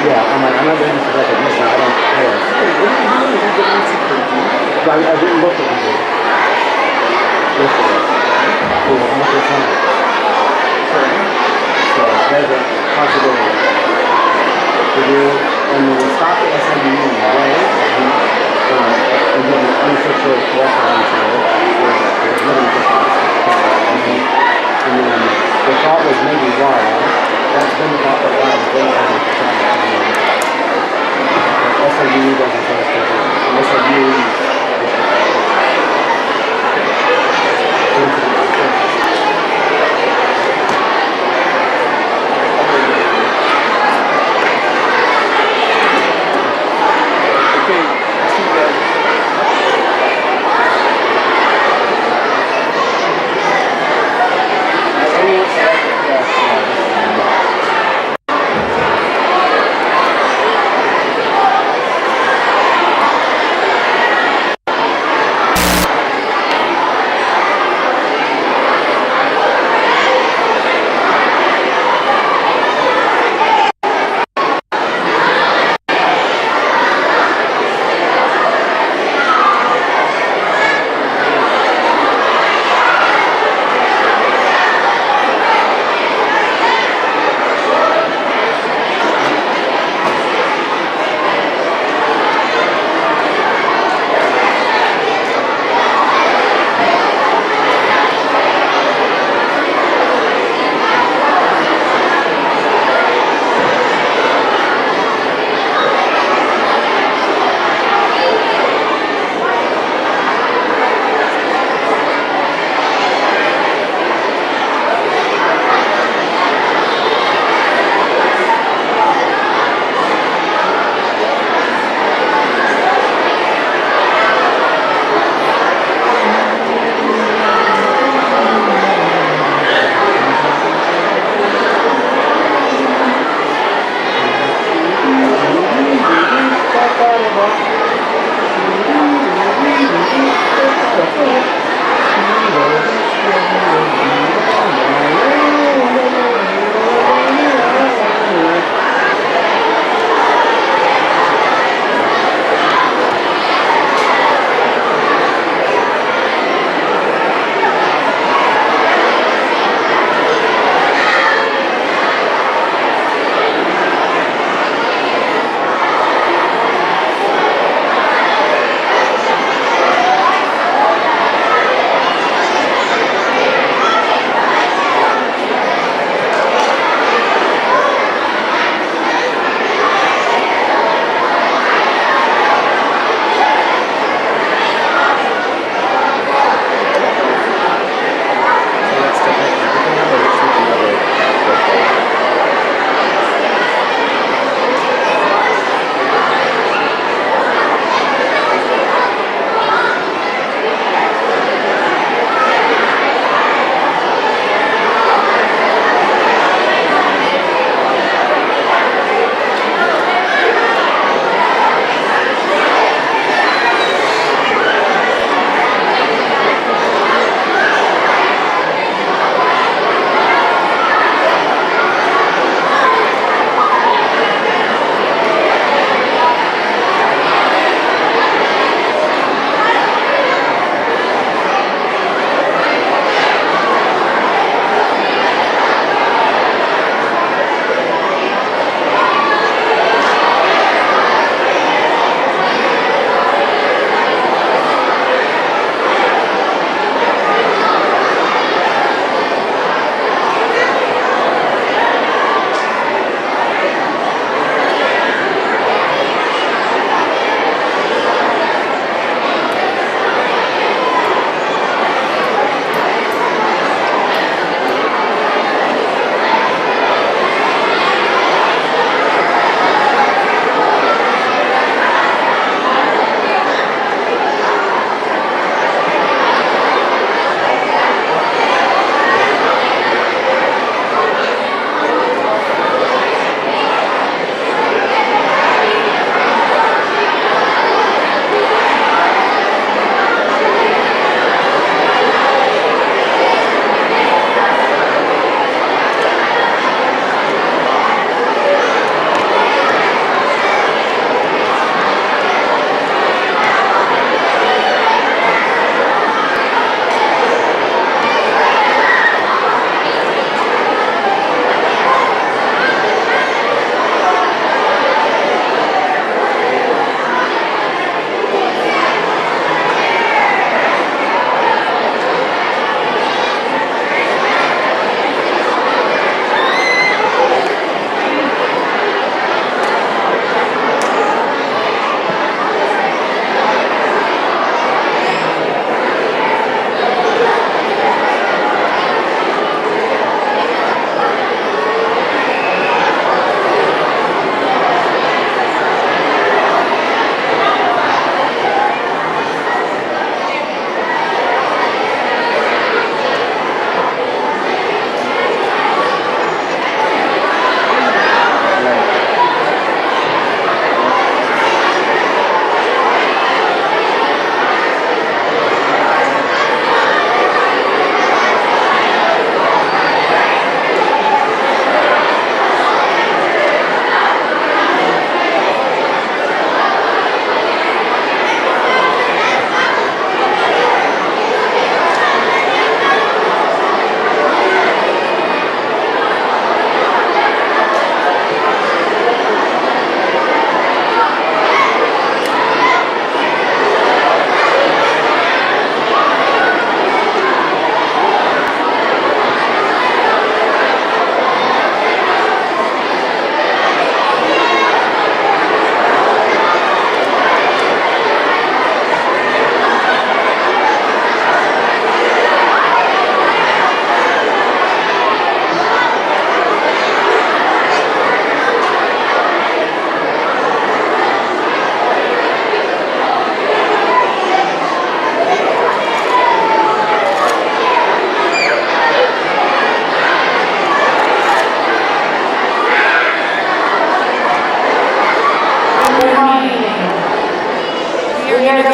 Yeah, I'm not ready for recognition. I don't care. Hey, what are you doing? You're getting security. I didn't look at it. Yesterday. Cool, I'm looking tonight. Okay. So there's a possibility. To do, and we will stop the SMU in the way, and do an unofficial walk-around tour. It was literally just us. And then the thought was maybe Rara. That's been the thought for a while, but then it hasn't decided. SMU doesn't tell us to do it. SMU Okay, see you guys.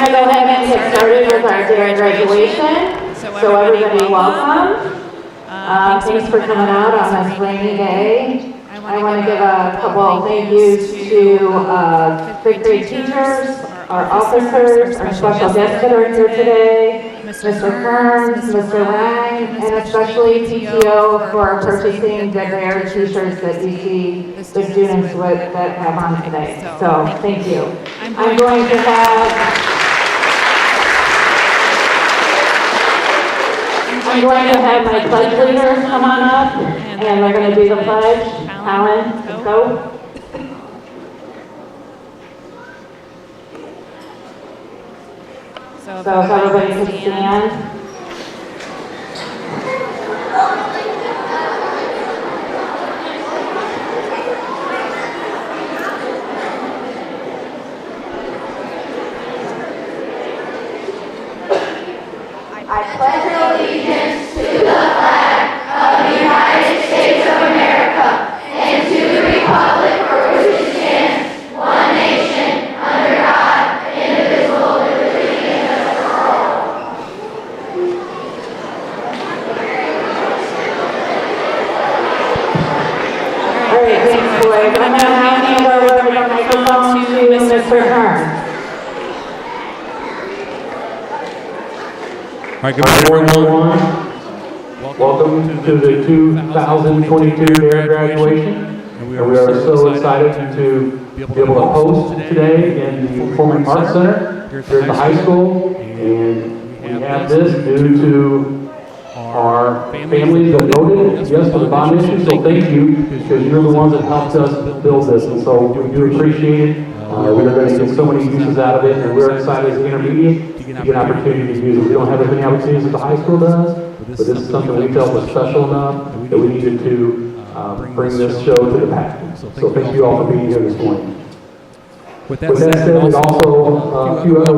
going to go ahead and get started with our D.A.R.E graduation. So everybody, welcome. Thanks for coming out on this rainy day. I want to give a couple of thank yous to fifth grade teachers, our officers, our special guests that are here today, Mr. Kearns, Mr. Ryan, and especially PTO for purchasing the D.A.R.E t-shirts that you see the students that have on today. So thank you. I'm going to have my pledge leaders come on up, and they're going to do the pledge. Alan, let's go. So if everybody could stand. I pledge allegiance to the flag of the United States of America and to the republic for which it stands, one nation, under God, indivisible, with liberty and justice for all. All right, thanks, boys. I'm going to hand over the microphone to Mr. Kearns. All right, good morning, everyone. Welcome to the 2022 D.A.R.E graduation. And we are so excited to be able to host today in the Performing Arts Center here at the high school. And we have this due to our families that voted yes for the bond issue. So thank you, because you're the ones that helped us build this. And so we do appreciate it. We're going to get so many uses out of it, and we're excited as intermediate to get an opportunity to use it. We don't have as many opportunities as the high school does, but this is something we felt was special enough that we needed to bring this show to the back. So thank you all for being here this morning. With that said, we also, a few other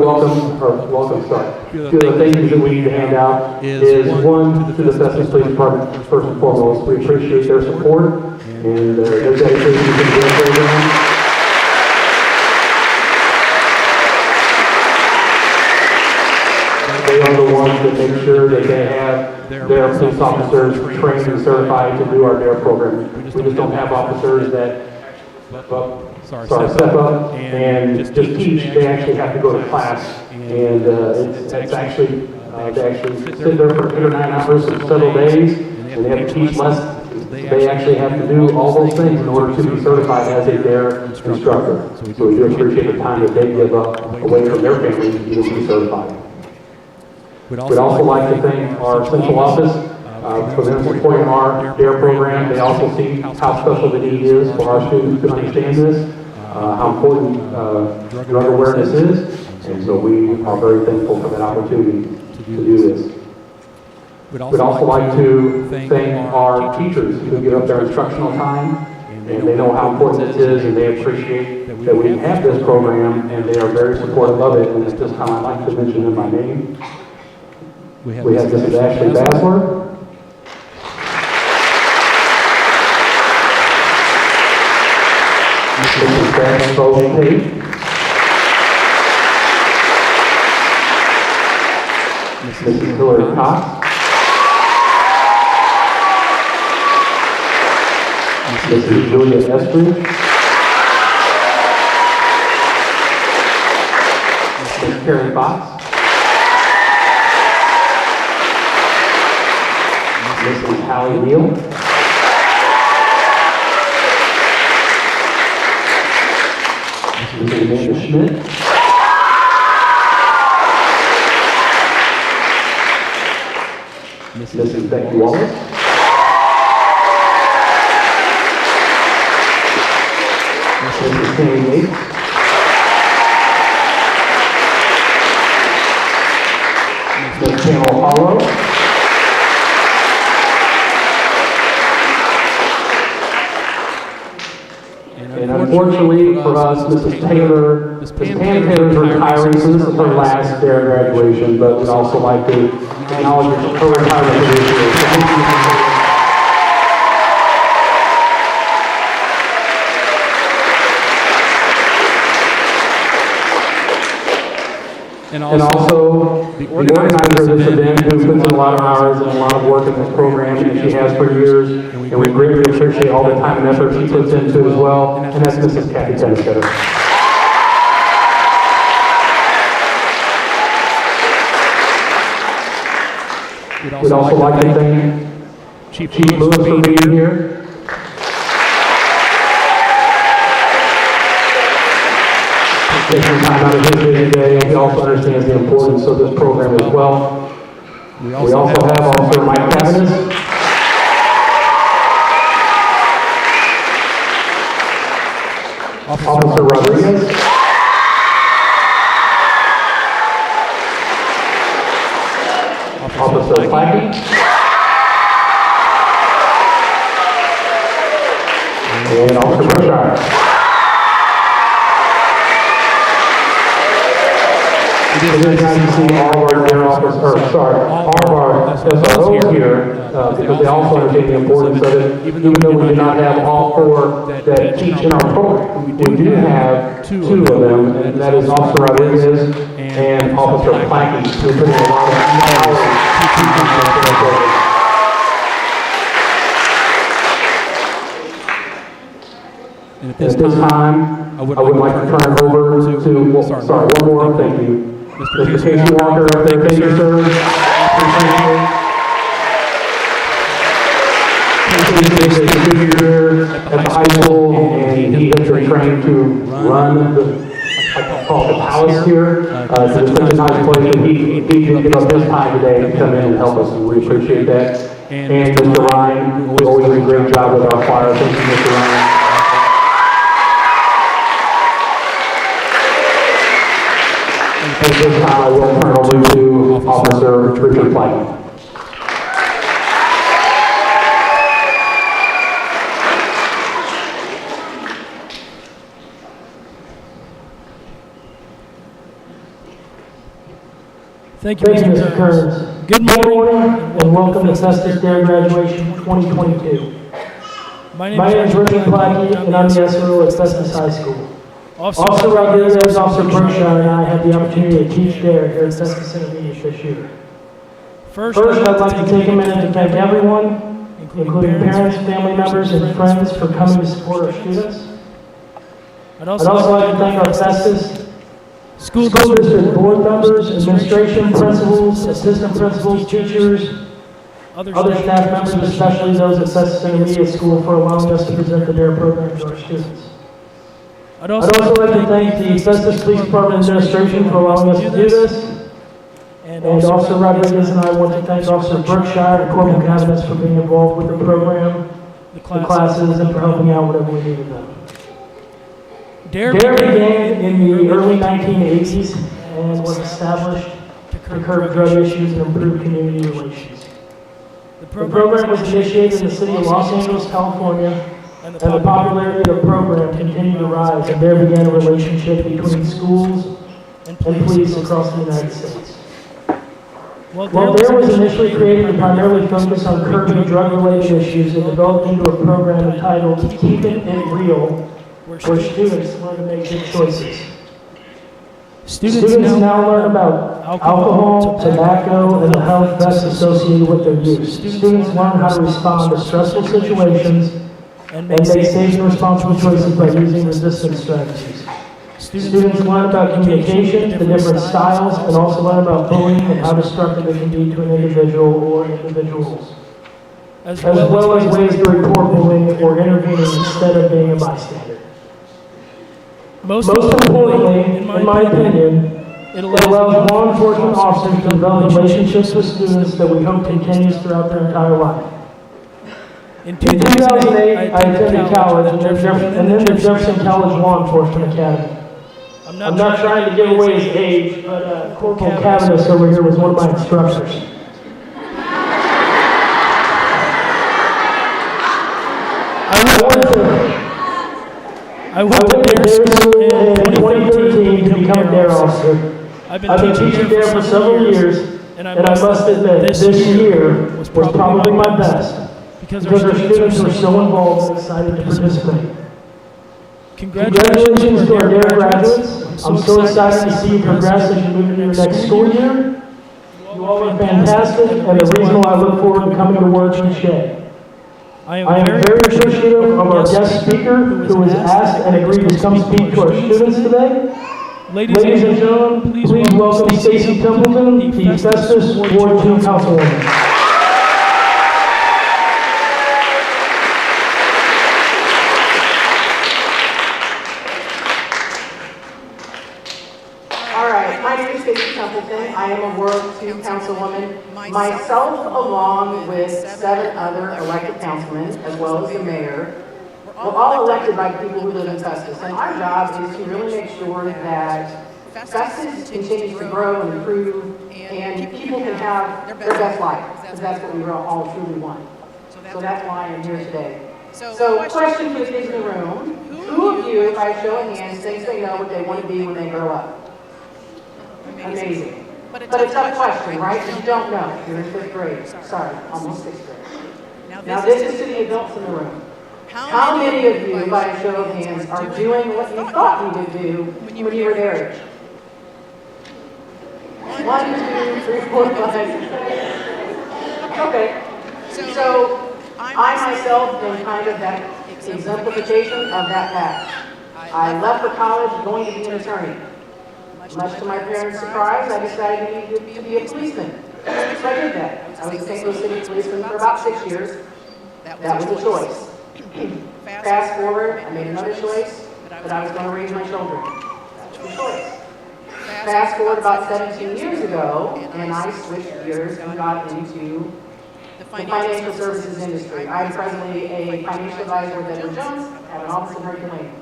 thank yous that we need to hand out is one to the Festus Police Department, first and foremost. We appreciate their support and their dedication to the program. They are the ones that make sure that they have their police officers trained and certified to do our D.A.R.E program. We just don't have officers that step up and just teach. They actually have to go to class, and it's actually they actually sit there for 8 or 9 hours for several days, and they have to teach less. They actually have to do all those things in order to be certified as a D.A.R.E instructor. So we do appreciate the time that they give up away from their families to be certified. We'd also like to thank our central office for them supporting our D.A.R.E program. They also see how special the need is for our students to understand this, how important drug awareness is, and so we are very thankful for that opportunity to do this. We'd also like to thank our teachers who give up their instructional time, and they know how important this is, and they appreciate that we have this program, and they are very supportive of it. And at this time, I'd like to mention in my name. We have Mrs. Ashley Basler, Mrs. Beth Tate, Mrs. Hillary Cox, Mrs. Julia Estridge, Mrs. Karen Fox, Mrs. Hallie Neal, Mrs. Amanda Schmidt, Mrs. Becky Wallace, Mrs. Kenny Yates, Ms. Pamela Harlow, and unfortunately for us, Mrs. Taylor, Ms. Pam Taylor is retiring, so this is her last D.A.R.E graduation, but we'd also like to acknowledge her retirement for this year. So thank you. and also the organizer of this event, who puts in a lot of hours and a lot of work in this program, and she has for years, and we greatly appreciate all the time and effort she puts into it as well, and that's Mrs. Kathy Tennisgetter. We'd also like to thank Chief Lewis for being here. Taking time out of his busy day, and he also understands the importance of this program as well. We also have Officer Mike Festus. Officer Rodriguez. Officer Plackey. And Officer Berkshire. It is nice to see all of our DARE officers, all of our SROs here, because they also understand the importance of it, even though we do not have all four that teach in our program. We do have two of them, and that is Officer Rodriguez and Officer Plackey, who put in a lot of hours to teach our program. And at this time, I would like to turn it over to, one more, thank you. Mr. Casey Walker up there, thank you, sir. Casey is a junior here at the high school, and he has been trained to run the palace here. So it's such a nice place that he did give up his time today to come in and help us, and we appreciate that. And Mr. Ryan, who always does a great job with our choir. Thank you, Mr. Ryan. At this time, I will turn over to Officer Richard Plackey. Thank you, Mr. Kearns. Good morning and welcome to Festus D.A.R.E graduation 2022. My name is Richard Plackey and I'm the SRO at Festus High School. Officer Rodriguez, Officer Berkshire, and I had the opportunity to teach D.A.R.E here at Festus Intermediate this year. First, I'd like to take a minute to thank everyone, including parents, family members, and friends for coming to support our students. I'd also like to thank our Festus School District board members, administration, principals, assistant principals, teachers, other staff members, especially those at Festus Intermediate School, for allowing us to present the D.A.R.E program to our students. I'd also like to thank the Festus Police Department administration for allowing us to do this. And Officer Rodriguez and I want to thank Officer Berkshire and Corporal Cabinets for being involved with the program, the classes, and for helping out whatever we needed them. D.A.R.E began in the early 1980s and was established to curb drug issues and improve community relations. The program was initiated in the city of Los Angeles, California, and the popularity of the program continued to rise, and there began a relationship between schools and police across the United States. While D.A.R.E was initially created to primarily focus on curbing drug-related issues, it developed into a program entitled Keeping It Real, where students learn to make good choices. Students now learn about alcohol, tobacco, and the health risks associated with their use. Students learn how to respond to stressful situations and make safe and responsible choices by using resistance strategies. Students learn about communication, the different styles, and also learn about bullying and how destructive it can be to an individual or individuals, as well as ways to report bullying or intervene instead of being a bystander. Most importantly, in my opinion, it allows law enforcement officers to develop relationships with students that we hope continues throughout their entire life. In 2008, I attended college and then the Jefferson College Law Enforcement Academy. I'm not trying to give away his age, but Corporal Cabinets over here was one of my instructors. I went to D.A.R.E school in 2013 to become a D.A.R.E officer. I've been teaching D.A.R.E for several years, and I must admit this year was probably my best, because our students were so involved and excited to participate. Congratulations to our D.A.R.E graduates, I'm so excited to see you progress as you move into your next school year. You all are fantastic, and the reason why I look forward to coming to work each day. I am very appreciative of our guest speaker who was asked and agreed to come speak to our students today. Ladies and gentlemen, please welcome Stacy Templeton, the Festus Ward 2 Councilwoman. All right, my name is Stacy Templeton. I am a Ward 2 Councilwoman. Myself, along with 7 other elected councilmen, as well as the mayor, we're all elected by people who live in Festus. And our job is to really make sure that Festus continues to grow and improve, and people can have their best life, because that's what we all truly want. So that's why I'm here today. So, question for the kids in the room: who of you, by show of hands, thinks they know what they want to be when they grow up? Amazing. But a tough question, right? You don't know. You're in 5th grade. Sorry, almost 6th grade. Now this is to the adults in the room. How many of you, by a show of hands, are doing what you thought you would do when you were their age? 1, 2, 3, 4, 5. Okay. So I myself am kind of that exemplification of that path. I left for college going to be an attorney. Much to my parents' surprise, I decided to be a policeman. So I did that. I was a St. Louis City policeman for about 6 years. That was a choice. Fast forward, I made another choice, that I was going to raise my children. That was a choice. Fast forward about 17 years ago, and I switched gears and got into the financial services industry. I'm presently a financial advisor with Edward Jones, have an office in Hurricane Lane.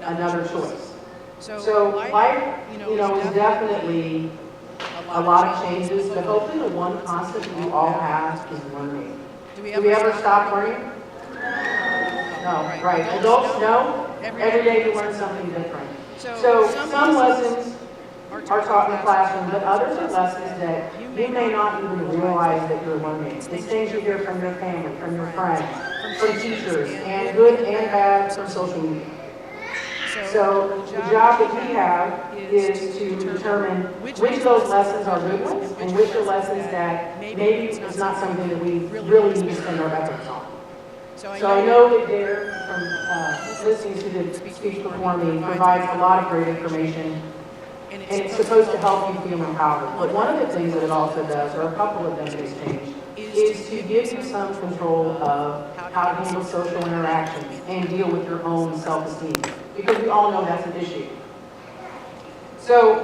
Another choice. So life, is definitely a lot of changes, but hopefully the one constant that we all have is learning. Do we ever stop learning? No, right. Adults, no. Every day you learn something different. So some lessons are taught in the classroom, but others are lessons that you may not even realize that you're learning. It's things you hear from your family, from your friends, from teachers, and good and bad from social media. So the job that we have is to determine which of those lessons are good ones and which are lessons that maybe it's not something that we really need to spend our efforts on. So I know that D.A.R.E, from listening to the speech before me, provides a lot of great information, and it's supposed to help you feel empowered. But one of the things that it also does, or a couple of them that it's changed, is to give you some control of how to handle social interactions and deal with your own self-esteem. Because we all know that's an issue. So,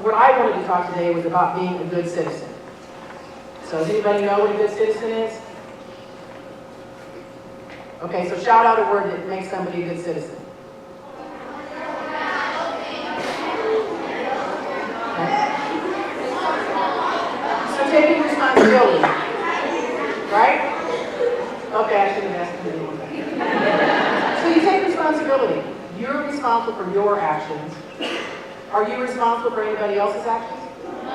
what I wanted to talk today was about being a good citizen. So, does anybody know what a good citizen is? Okay, so shout out a word that makes somebody a good citizen. Okay. So, taking responsibility. Right? Okay, I should have asked you one thing. So you take responsibility. You're responsible for your actions. Are you responsible for anybody else's actions? No.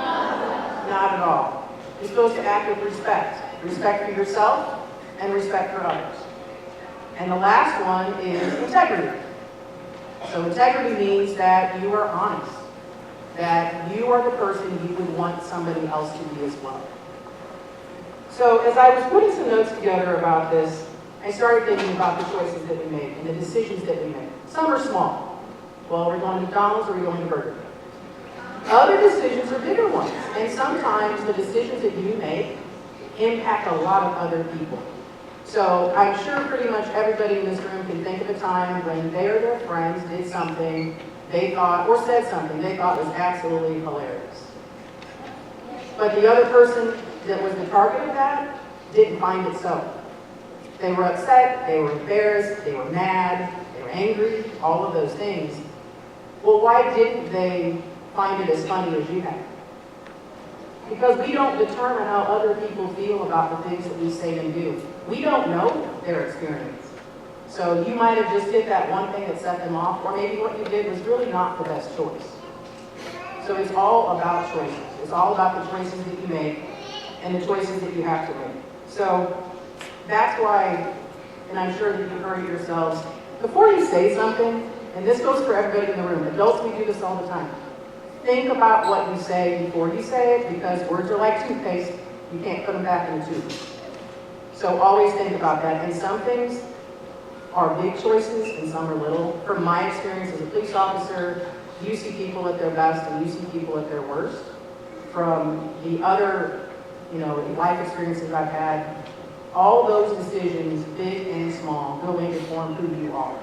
Not at all. You're supposed to act with respect. Respect for yourself and respect for others. And the last one is integrity. So integrity means that you are honest. That you are the person you would want somebody else to be as well. So as I was putting some notes together about this, I started thinking about the choices that we make and the decisions that we make. Some are small. Well, are we going to McDonald's or are we going to Burger King? Other decisions are bigger ones. And sometimes the decisions that you make impact a lot of other people. So I'm sure pretty much everybody in this room can think of a time when they or their friends did something they thought, or said something they thought was absolutely hilarious. But the other person that was the target of that didn't find it so. They were upset, they were embarrassed, they were mad, they were angry, all of those things. Well, why didn't they find it as funny as you have? Because we don't determine how other people feel about the things that we say and do. We don't know their experience. So you might have just hit that one thing that set them off, or maybe what you did was really not the best choice. So it's all about choices. It's all about the choices that you make and the choices that you have to make. So that's why, and I'm sure that you've heard it yourselves, before you say something, and this goes for everybody in the room, adults, we do this all the time. Think about what you say before you say it, because words are like toothpaste. You can't put them back in the tube. So always think about that. And some things are big choices and some are little. From my experience as a police officer, you see people at their best and you see people at their worst. From the other, life experiences I've had, all those decisions, big and small, go in to form who you are.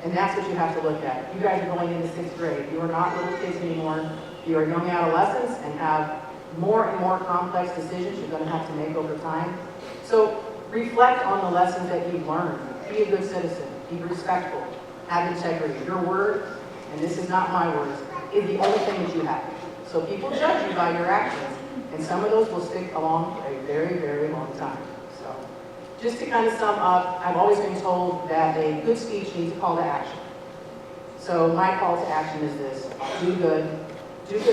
And that's what you have to look at. You guys are going into 6th grade. You are not little kids anymore. You are young adolescents and have more and more complex decisions you're going to have to make over time. So reflect on the lessons that you've learned. Be a good citizen. Be respectful. Have integrity. Your word, and this is not my words, is the only thing that you have. So people judge you by your actions, and some of those will stick along for a very, very long time. So just to kind of sum up, I've always been told that a good speech needs a call to action. So my call to action is this: do good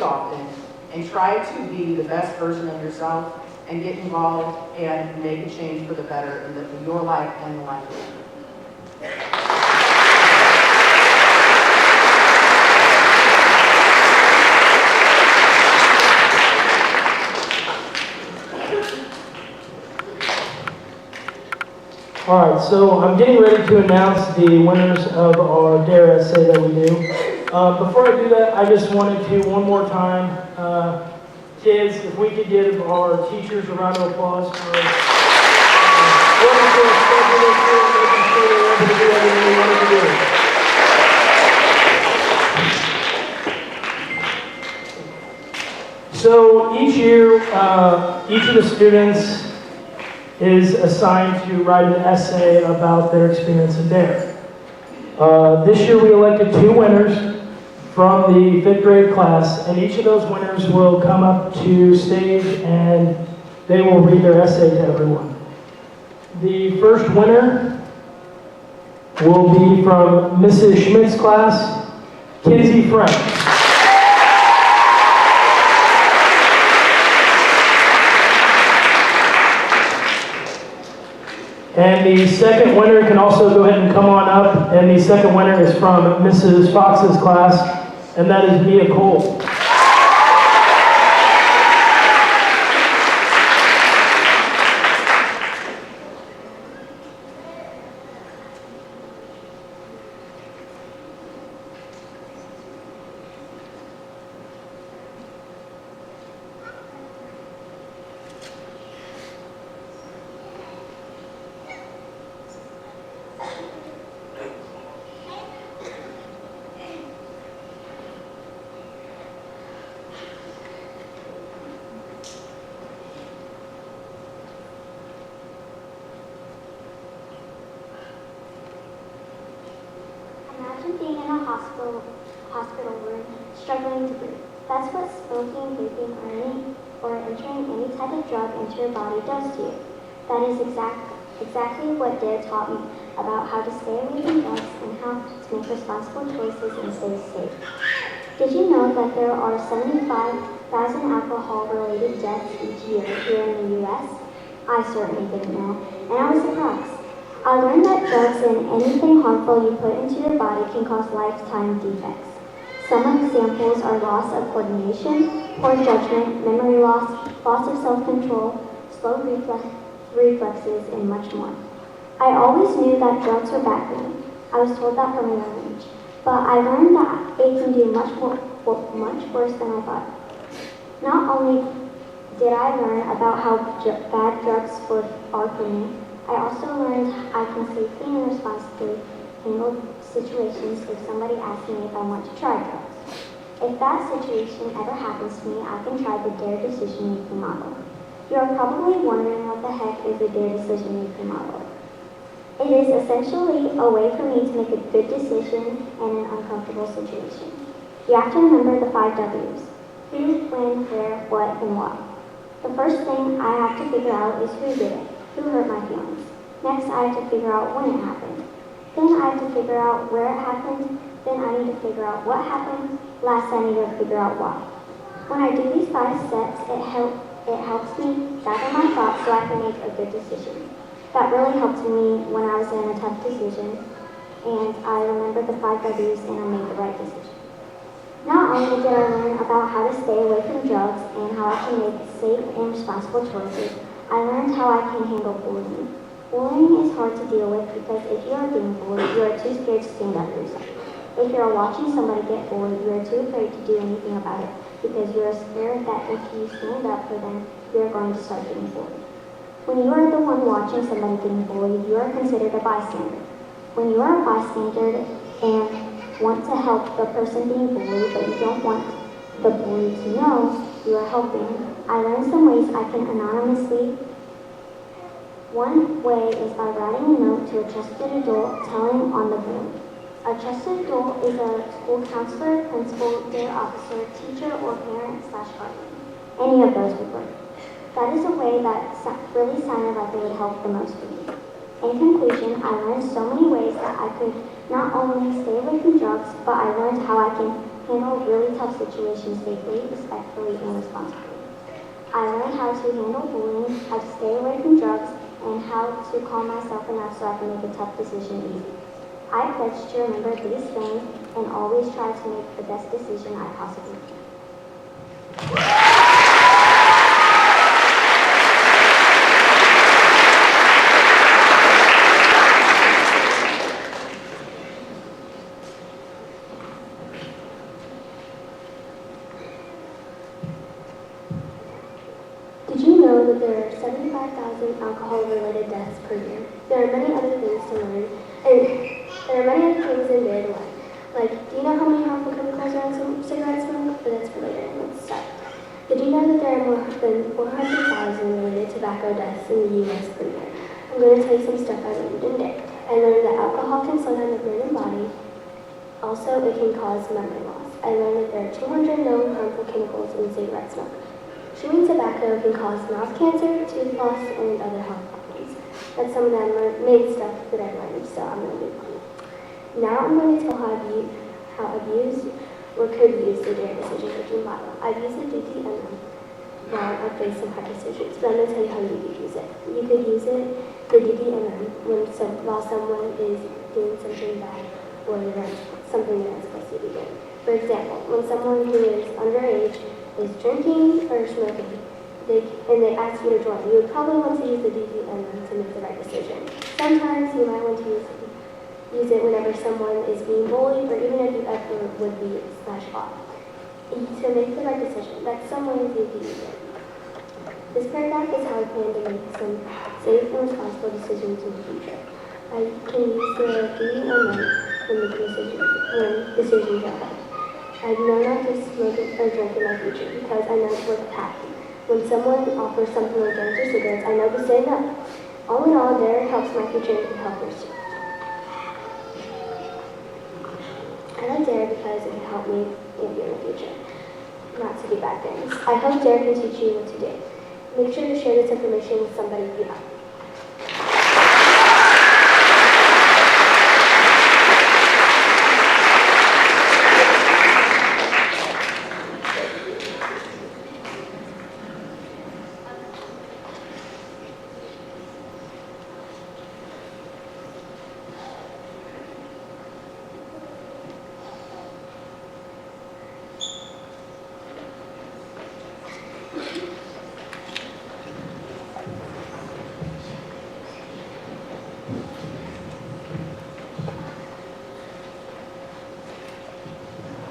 often, and try to be the best version of yourself and get involved and make a change for the better in your life and the life of others. All right, so I'm getting ready to announce the winners of our D.A.R.E essay that we do. Before I do that, I just wanted to, one more time, kids, if we could give our teachers a round of applause for working through a schedule this year and making sure they're able to do everything they wanted to do. So each year, each of the students is assigned to write an essay about their experience at D.A.R.E. This year we elected 2 winners from the 5th grade class, and each of those winners will come up to stage and they will read their essay to everyone. The first winner will be from Mrs. Schmidt's class, Kinsey Frank. And the second winner can also go ahead and come on up, and the second winner is from Mrs. Fox's class, and that is Mia Cole. Imagine being in a hospital room, struggling to breathe. That's what smoking, vaping, or entering any type of drug into your body does to you. That is exactly what D.A.R.E taught me about how to stay away from drugs and how to make responsible choices and stay safe. Did you know that there are 75,000 alcohol-related deaths each year here in the U.S.? I certainly didn't know, and I was surprised. I learned that drugs and anything harmful you put into your body can cause lifetime defects. Some examples are loss of coordination, poor judgment, memory loss, loss of self-control, slow reflexes, and much more. I always knew that drugs were bad for me. I was told that from a young age. But I learned that it can do much worse than I thought. Not only did I learn about how bad drugs are for me, I also learned I can safely and responsibly handle situations if somebody asks me if I want to try drugs. If that situation ever happens to me, I can try the D.A.R.E decision-making model. You are probably wondering what the heck is a D.A.R.E decision-making model. It is essentially a way for me to make a good decision in an uncomfortable situation. You have to remember the 5 W's: who, when, where, what, and why. The first thing I have to figure out is who did it, who hurt my feelings. Next, I have to figure out when it happened. Then I have to figure out where it happened. Then I need to figure out what happened. Last, I need to figure out why. When I do these 5 steps, it helps me gather my thoughts so I can make a good decision. That really helped me when I was in a tough decision. and I remembered the 5 W's and I made the right decision. Not only did I learn about how to stay away from drugs and how I can make safe and responsible choices, I learned how I can handle bullying. Bullying is hard to deal with because if you are being bullied, you are too scared to stand up for yourself. If you are watching somebody get bullied, you are too afraid to do anything about it because you are scared that if you stand up for them, you are going to start getting bullied. When you are the one watching somebody getting bullied, you are considered a bystander. When you are a bystander and want to help the person being bullied, but you don't want the bully to know you are helping, I learned some ways I can anonymously. One way is by writing a note to a trusted adult telling on the bully. A trusted adult is a school counselor, principal, D.A.R.E officer, teacher, or parent/guardian. Any of those would work. That is a way that really sounded like it would help the most of you. In conclusion, I learned so many ways that I could not only stay away from drugs, but I learned how I can handle really tough situations safely, respectfully, and responsibly. I learned how to handle bullying, how to stay away from drugs, and how to calm myself enough so I can make a tough decision easy. I pledge to remember these things and always try to make the best decision I possibly can. Did you know that there are 75,000 alcohol-related deaths per year? There are many other things to learn, and there are many other things in day to learn. Like, do you know how many harmful chemicals are in some cigarette smoke? But that's for later. Let's start. Did you know that there are more than 400,000 related tobacco deaths in the U.S. per year? I'm going to tell you some stuff I learned in D.A.R.E. I learned that alcohol can slow down the brain and body. Also, it can cause memory loss. I learned that there are 200 known harmful chemicals in cigarette smoke. Chewing tobacco can cause mouth cancer, tooth loss, and other health problems. That's some of the main stuff that I learned, so I'm going to move on. Now I'm going to tell how abuse or could use the D.A.R.E decision-making model. I've used the D.D.M while I faced some hard decisions, but I'm going to tell you how you could use it. You could use it, the D.D.M while someone is doing something bad or something they're not supposed to be doing. For example, when someone who is underage is drinking or smoking, and they ask you to join, you would probably want to use the D.D.M to make the right decision. Sometimes you might want to use it whenever someone is being bullied, or even if you ever would be slashed off. To make the right decision, that's some ways you can use it. This paragraph is how I plan to make some safe and responsible decisions in the future. I can use the D.D.M when decisions are hard. I know not to smoke or drink in my future because I know what happens. When someone offers something like drugs or cigarettes, I know to say no. All in all, D.A.R.E helps my future and helpers too. I like D.A.R.E because it can help me in the future, not to do bad things. I hope D.A.R.E can teach you what to do. Make sure to share this information with somebody you know.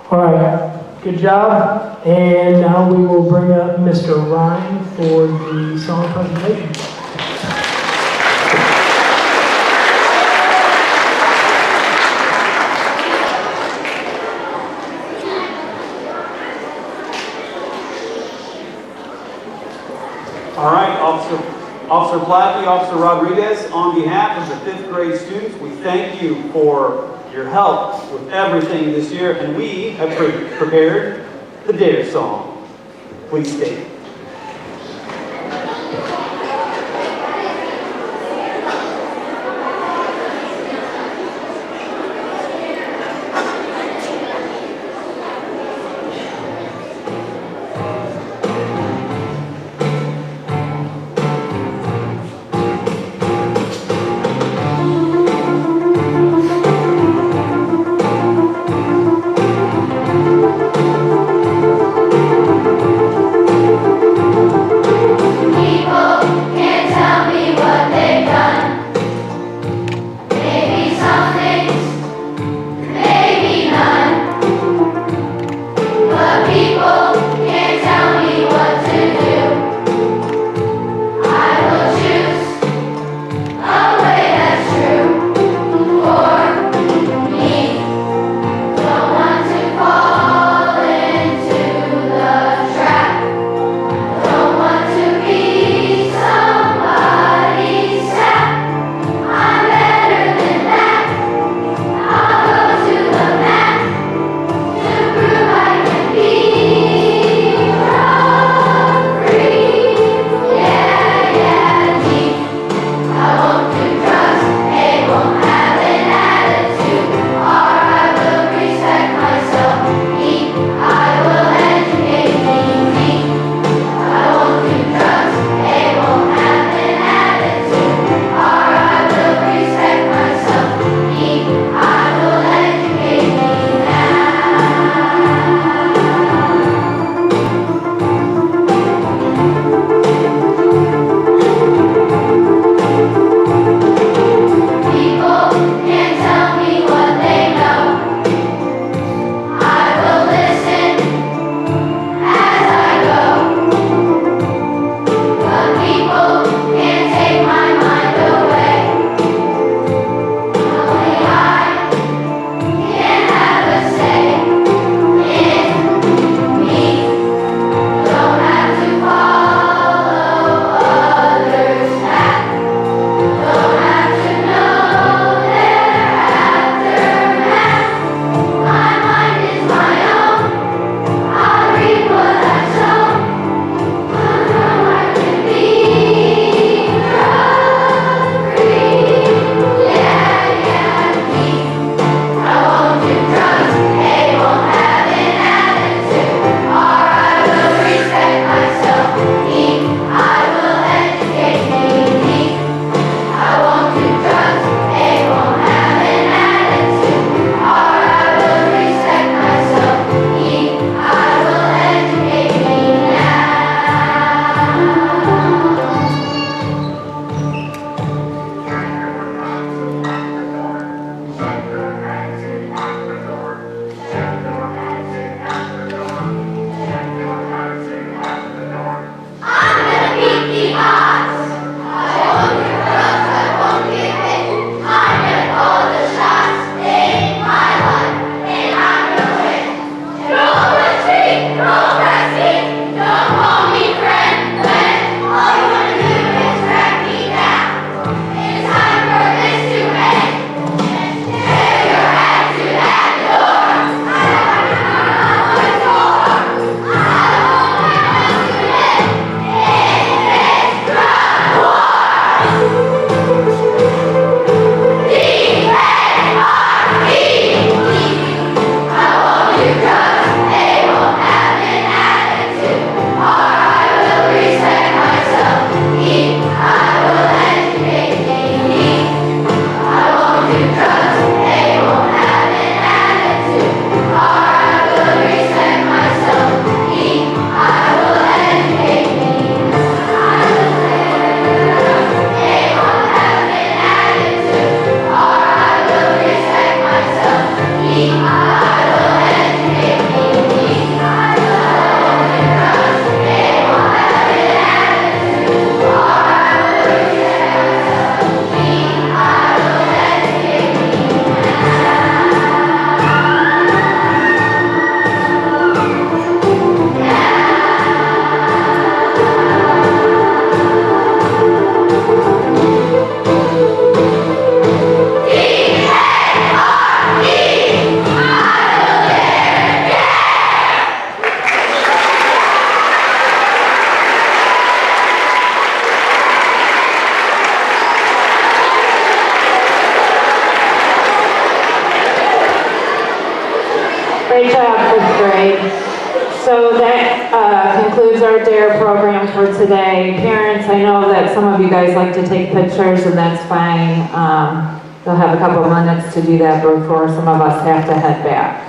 All right, good job. And now we will bring up Mr. Ryan for the song presentation. All right, Officer Blackie, Officer Rodriguez, on behalf of the 5th grade students, we thank you for your help with everything this year, and we have prepared the D.A.R.E song. Please state. Great job, fifth grade. So that concludes our D.A.R.E program for today. Parents, I know that some of you guys like to take pictures, and that's fine. They'll have a couple of minutes to do that before some of us have to head back.